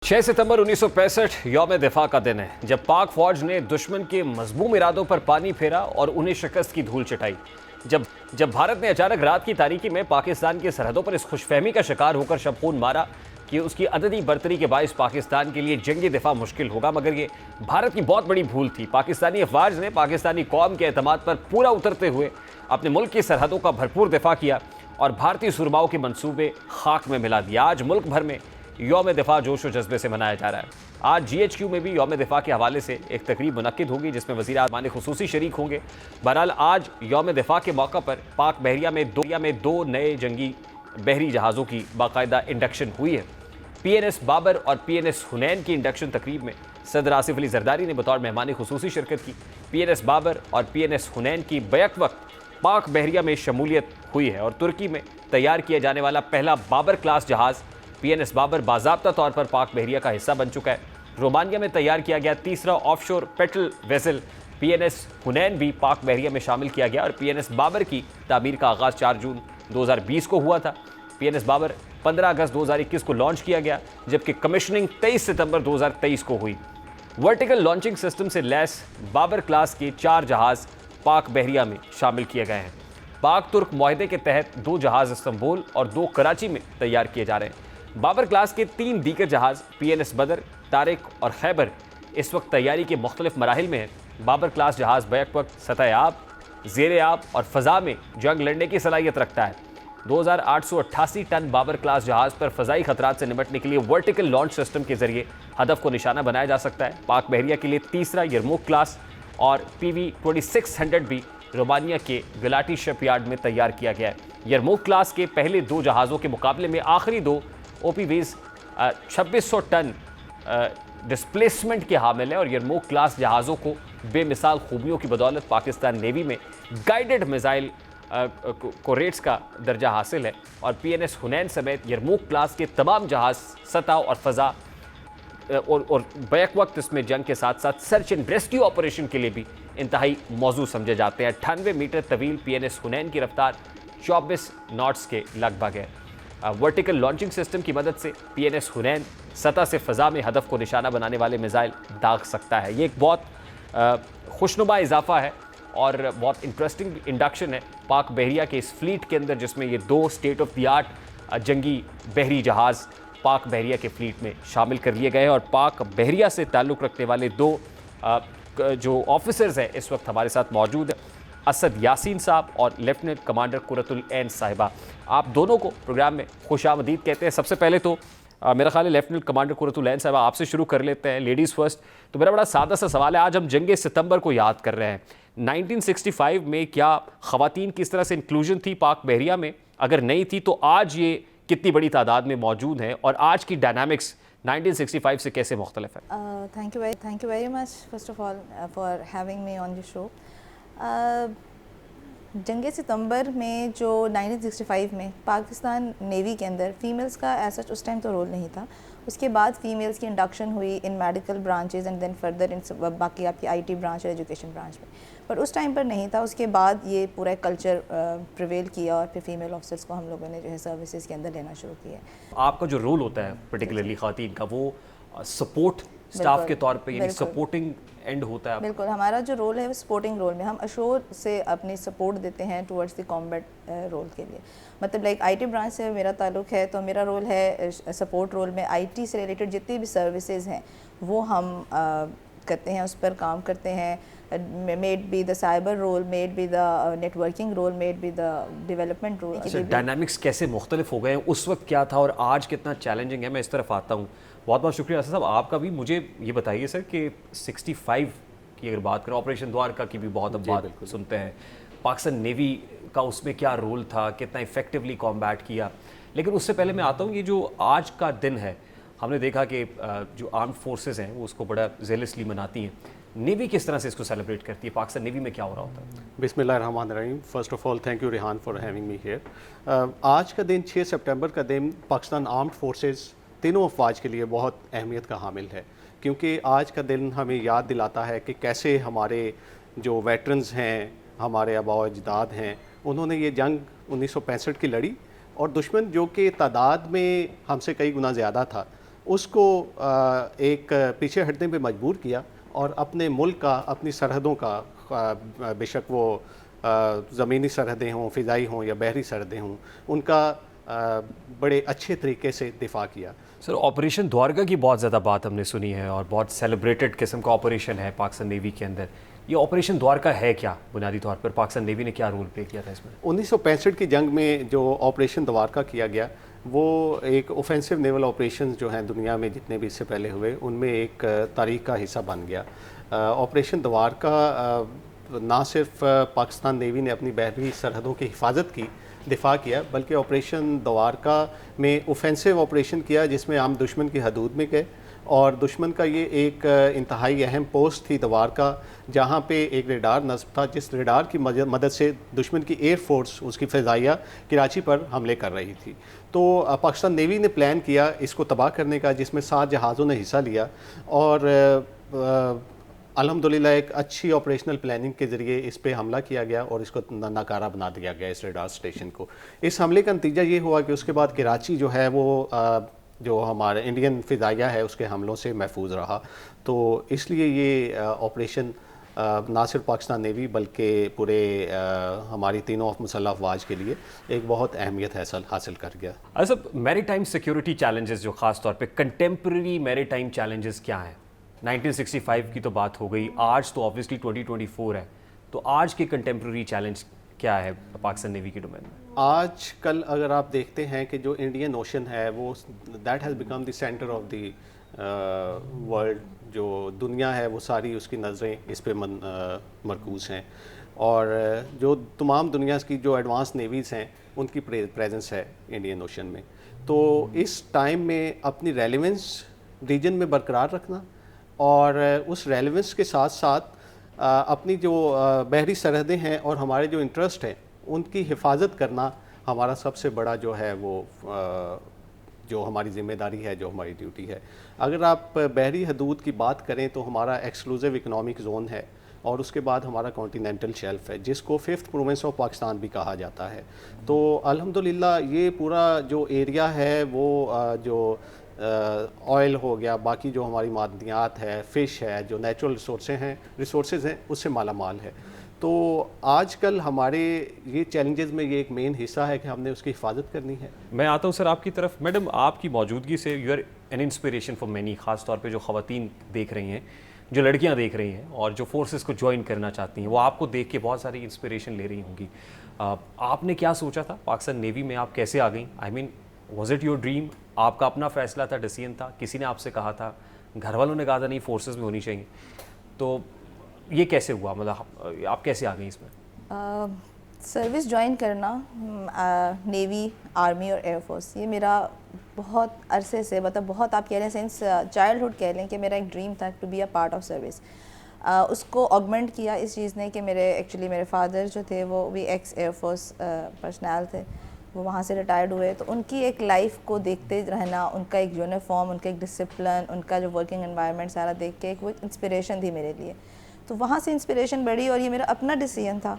6 सितंबर 1965 यौम दिफा का दिन है, जब पाक फौज ने दुश्मन के मजबूम इरादों पर पानी फेरा और उन्हें शिकस्त की धूल चटाई। जब भारत ने अचानक रात की तारीकी में पाकिस्तान की सरहदों पर इस खुशफहमी का शिकार होकर शब खून मारा कि उसकी अददी बर्तरी के बायस पाकिस्तान के लिए जंगी दिफा मुश्किल होगा, मगर ये भारत की बहुत बड़ी भूल थी। पाकिस्तानी अफवाज ने पाकिस्तानी कौम के एतमाद पर पूरा उतरते हुए अपने मुल्क की सरहदों का भरपूर दिफा किया और भारतीय सुरमाओं के मंसूबे खाक में मिला दिया। आज मुल्क भर में यौम दिफा जोश और जज्बे से मनाया जा रहा है। आज GHQ में भी यौम दिफा के हवाले से एक तकरीब मुनक्किद होगी, जिसमें वज़ीर आज़म खुसूसी शरीक होंगे। बहरहाल आज यौम दिफा के मौका पर पाक बहरिया में दो नए जंगी बहरी जहाज़ों की बाकायदा इंडक्शन हुई है। PNS बाबर और PNS हुनैन की इंडक्शन तकरीब में सदर आसिफ अली जरदारी ने बतौर मेहमान खुसूसी शिरकत की। PNS बाबर और PNS हुनैन की बैक वक्त पाक बहरिया में शमूलियत हुई है और तुर्की में तैयार किया जाने वाला पहला बाबर क्लास जहाज़ PNS बाबर बाज़ाब्ता तौर पर पाक बहरिया का हिस्सा बन चुका है। रोमानिया में तैयार किया गया तीसरा ऑफशोर पेट्रोल वेसल PNS हुनैन भी पाक बहरिया में शामिल किया गया और PNS बाबर की तामीर का आगाज़ 4 जून 2020 को हुआ था। PNS बाबर 15 अगस्त 2021 को लॉन्च किया गया, जबकि कमिशनिंग 23 सितंबर 2023 को हुई। वर्टिकल लॉन्चिंग सिस्टम से लैस बाबर क्लास के 4 जहाज़ पाक बहरिया में शामिल किए गए हैं। पाक तुर्क मुआहदे के तहत 2 जहाज़ इस्तांबुल और 2 कराची में तैयार किए जा रहे हैं। बाबर क्लास के 3 दीगर जहाज़ PNS बदर, तारिक और खैबर इस वक्त तैयारी के मुख्तलिफ मराहिल में हैं। बाबर क्लास जहाज़ बैक वक्त सतह आब, ज़ेर आब और फ़ज़ा में जंग लड़ने की सलाहियत रखता है। 2888 टन बाबर क्लास जहाज़ पर फ़ज़ाई ख़तरात से निपटने के लिए वर्टिकल लॉन्च सिस्टम के ज़रिए हदफ को निशाना बनाया जा सकता है। पाक बहरिया के लिए तीसरा यरमूक क्लास और PV-2600 भी रोमानिया के गलाटी शिपयार्ड में तैयार किया गया है। यरमूक क्लास के पहले 2 जहाज़ों के मुकाबले में आखिरी 2 OPVs 2600 टन डिस्प्लेसमेंट के हामिल है और यरमूक क्लास जहाज़ों को बेमिसाल खूबियों की बदौलत पाकिस्तान नेवी में गाइडेड मिसाइल कोरेट्स का दर्जा हासिल है और PNS हुनैन समेत यरमूक क्लास के तमाम जहाज़ सतह और फ़ज़ा और बैक वक्त इसमें जंग के साथ साथ सर्च एंड रेस्क्यू ऑपरेशन के लिए भी इंतहाई मौजू समझे जाते हैं। 98 मीटर तवील PNS हुनैन की रफ्तार 24 नॉट्स के लगभग है। वर्टिकल लॉन्चिंग सिस्टम की मदद से PNS हुनैन सतह से फ़ज़ा में हदफ को निशाना बनाने वाले मिसाइल दाग सकता है। ये एक बहुत खुशनुमा इजाफा है और बहुत इंटरेस्टिंग इंडक्शन है पाक बहरिया के इस फ्लीट के अंदर, जिसमें ये 2 स्टेट ऑफ द आर्ट जंगी बहरी जहाज़ पाक बहरिया के फ्लीट में शामिल कर लिए गए हैं। और पाक बहरिया से ताल्लुक़ रखने वाले 2 जो ऑफिसर्स हैं इस वक्त हमारे साथ मौजूद हैं, असद यासीन साहब और लेफ्टिनेंट कमांडर कुरतुल ऐन साहिबा। आप दोनों को प्रोग्राम में खुशामदीद कहते हैं। सबसे पहले तो मेरा ख्याल है लेफ्टिनेंट कमांडर कुरतुल ऐन साहिबा आपसे शुरू कर लेते हैं, लेडीज़ फर्स्ट। तो मेरा बड़ा सादा सा सवाल है, आज हम जंग सितंबर को याद कर रहे हैं। 1965 में क्या ख़वातीन किस तरह से इंक्लूजन थी पाक बहरिया में? अगर नहीं थी तो आज ये कितनी बड़ी तादाद में मौजूद हैं और आज की डायनामिक्स 1965 से कैसे मुख्तलिफ है? Thank you very much first of all for having me on your show. जंग सितंबर में जो 1965 में पाकिस्तान नेवी के अंदर फ़ीमेल्स का ऐसा उस टाइम तो रोल नहीं था। उसके बाद फ़ीमेल्स की इंडक्शन हुई in medical branches and then further in बाकी आपकी IT ब्रांच और एजुकेशन ब्रांच में, पर उस टाइम पर नहीं था। उसके बाद ये पूरा कल्चर प्रिवेल किया और फिर फीमेल ऑफिसर्स को हम लोगों ने जो है सर्विसेज के अंदर लेना शुरू किया। आपका जो रोल होता है पर्टिकुलरली ख़वातीन का, वो सपोर्ट स्टाफ के तौर पे, यानी सपोर्टिंग एंड होता है? बिल्कुल, हमारा जो रोल है वो सपोर्टिंग रोल में हम अशोर से अपनी सपोर्ट देते हैं टुवर्ड्स द कॉम्बैट रोल के लिए। मतलब लाइक IT ब्रांच से मेरा ताल्लुक़ है तो मेरा रोल है सपोर्ट रोल में। IT से रिलेटेड जितनी भी सर्विसेज हैं वो हम करते हैं, उस पर काम करते हैं। Made be the cyber role, made be the networking role, made be the development role. अच्छा, डायनामिक्स कैसे मुख्तलिफ हो गए हैं? उस वक्त क्या था और आज कितना चैलेंजिंग है? मैं इस तरफ आता हूँ। बहुत बहुत शुक्रिया असद साहब आपका भी। मुझे ये बताइए सर कि 65 की अगर बात करें, ऑपरेशन द्वारका की भी बहुत अब बात सुनते हैं, पाकिस्तान नेवी का उसमें क्या रोल था, कितना इफेक्टिवली कॉम्बैट किया। लेकिन उससे पहले मैं आता हूँ, ये जो आज का दिन है, हमने देखा कि जो आर्म्ड फोर्सेस हैं वो उसको बड़ा जेलसली मनाती हैं। नेवी किस तरह से इसको सेलिब्रेट करती है? पाकिस्तान नेवी में क्या हो रहा होता है? बिस्मिल्लाहिर्रहमानिर्रहीम। First of all thank you Rihan for having me here. आज का दिन 6 सितंबर का दिन पाकिस्तान आर्म्ड फोर्सेस तीनों अफवाज के लिए बहुत अहमियत का हामिल है, क्योंकि आज का दिन हमें याद दिलाता है कि कैसे हमारे जो वेटरन्स हैं, हमारे आबा अजदाद हैं, उन्होंने ये जंग 1965 की लड़ी और दुश्मन जो कि तादाद में हमसे कई गुना ज़्यादा था, اس کو ایک پیچھے ہٹنے پہ مجبور کیا اور اپنے ملک کا، اپنی سرحدوں کا، بے شک وہ زمینی سرحدیں ہوں، فضائی ہوں یا بحری سرحدیں ہوں، ان کا بڑے اچھے طریقے سے دفاع کیا. سر آپریشن دوارکا کی بہت زیادہ بات ہم نے سنی ہے اور بہت سیلیبریٹڈ قسم کا آپریشن ہے پاکستان نیوی کے اندر. یہ آپریشن دوارکا ہے کیا بنیادی طور پر؟ پاکستان نیوی نے کیا رول پلے کیا تھا اس میں؟ 1965 کی جنگ میں جو آپریشن دوارکا کیا گیا وہ ایک اوفینسو نیول آپریشن جو ہیں دنیا میں جتنے بھی اس سے پہلے ہوئے ان میں ایک تاریخ کا حصہ بن گیا. آپریشن دوارکا نہ صرف پاکستان نیوی نے اپنی بحری سرحدوں کی حفاظت کی، دفاع کیا، بلکہ آپریشن دوارکا میں اوفینسو آپریشن کیا جس میں ہم دشمن کی حدود میں گئے، اور دشمن کا یہ ایک انتہائی اہم پوسٹ تھی دوارکا، جہاں پہ ایک ریڈار نصب تھا جس ریڈار کی مدد سے دشمن کی ایئر فورس، اس کی فضائیہ کراچی پر حملے کر رہی تھی. تو پاکستان نیوی نے پلان کیا اس کو تباہ کرنے کا، جس میں 7 جہازوں نے حصہ لیا، اور الحمدللہ ایک اچھی آپریشنل پلاننگ کے ذریعے اس پہ حملہ کیا گیا اور اس کو ناکارہ بنا دیا گیا اس ریڈار اسٹیشن کو. اس حملے کا نتیجہ یہ ہوا کہ اس کے بعد کراچی جو ہے وہ جو ہمارے انڈین فضائیہ ہے اس کے حملوں سے محفوظ رہا. تو اس لیے یہ آپریشن نہ صرف پاکستان نیوی بلکہ پورے ہماری تینوں مسلح افواج کے لیے ایک بہت اہمیت حاصل کر گیا. صاحب میری ٹائم سیکیورٹی چیلنجز جو خاص طور پہ کنٹمپریری میری ٹائم چیلنجز کیا ہیں؟ 1965 کی تو بات ہو گئی، آج تو آبویسلی 2024 ہے، تو آج کے کنٹمپریری چیلنج کیا ہے پاکستان نیوی کی ڈومین میں؟ آج کل اگر آپ دیکھتے ہیں کہ جو انڈین اوشن ہے وہ that has become the centre of the world, جو دنیا ہے وہ ساری اس کی نظریں اس پہ مرکوز ہیں، اور جو تمام دنیا کی جو ایڈوانس نیویز ہیں ان کی پریزنس ہے انڈین اوشن میں. تو اس ٹائم میں اپنی ریلیونس ریجن میں برقرار رکھنا اور اس ریلیونس کے ساتھ ساتھ اپنی جو بحری سرحدیں ہیں اور ہمارے جو انٹرسٹ ہیں ان کی حفاظت کرنا ہمارا سب سے بڑا جو ہے وہ جو ہماری ذمہ داری ہے، جو ہماری ڈیوٹی ہے. اگر آپ بحری حدود کی بات کریں تو ہمارا ایکسکلوزیو اکنامک زون ہے، اور اس کے بعد ہمارا کانٹیننٹل شیلف ہے جس کو 5th پروونس آف پاکستان بھی کہا جاتا ہے. تو الحمدللہ یہ پورا جو ایریا ہے وہ جو آئل ہو گیا، باقی جو ہماری معدنیات ہے، فش ہے، جو نیچرل ریسورسز ہیں اس سے مالا مال ہے. تو آج کل ہمارے یہ چیلنجز میں یہ ایک مین حصہ ہے کہ ہم نے اس کی حفاظت کرنی ہے. میں آتا ہوں سر آپ کی طرف. میڈم آپ کی موجودگی سے you are an inspiration for many, خاص طور پہ جو خواتین دیکھ رہی ہیں، جو لڑکیاں دیکھ رہی ہیں اور جو فورسز کو جوائن کرنا چاہتی ہیں، وہ آپ کو دیکھ کے بہت ساری انسپریشن لے رہی ہوں گی. آپ نے کیا سوچا تھا پاکستان نیوی میں؟ آپ کیسے آ گئیں؟ آئی مین واز اٹ یور ڈریم؟ آپ کا اپنا فیصلہ تھا، ڈیسیژن تھا، کسی نے آپ سے کہا تھا، گھر والوں نے کہا تھا نہیں فورسز میں ہونی چاہیے؟ تو یہ کیسے ہوا، مطلب آپ کیسے آ گئیں اس میں؟ سروس جوائن کرنا نیوی، آرمی اور ایئر فورس، یہ میرا بہت عرصے سے، مطلب بہت آپ کہہ لیں سنس چائلڈہڈ کہہ لیں کہ میرا ایک ڈریم تھا to be a part of service. اس کو آگمنٹ کیا اس چیز نے کہ میرے فادر جو تھے وہ بھی ایکس ایئر فورس پرسنل تھے، وہ وہاں سے ریٹائرڈ ہوئے. تو ان کی ایک لائف کو دیکھتے رہنا، ان کا ایک یونیفارم، ان کا ایک ڈسپلن، ان کا جو ورکنگ انوائرمنٹ سارا دیکھ کے ایک وہ انسپریشن تھی میرے لیے. تو وہاں سے انسپریشن بڑھی اور یہ میرا اپنا ڈیسیژن تھا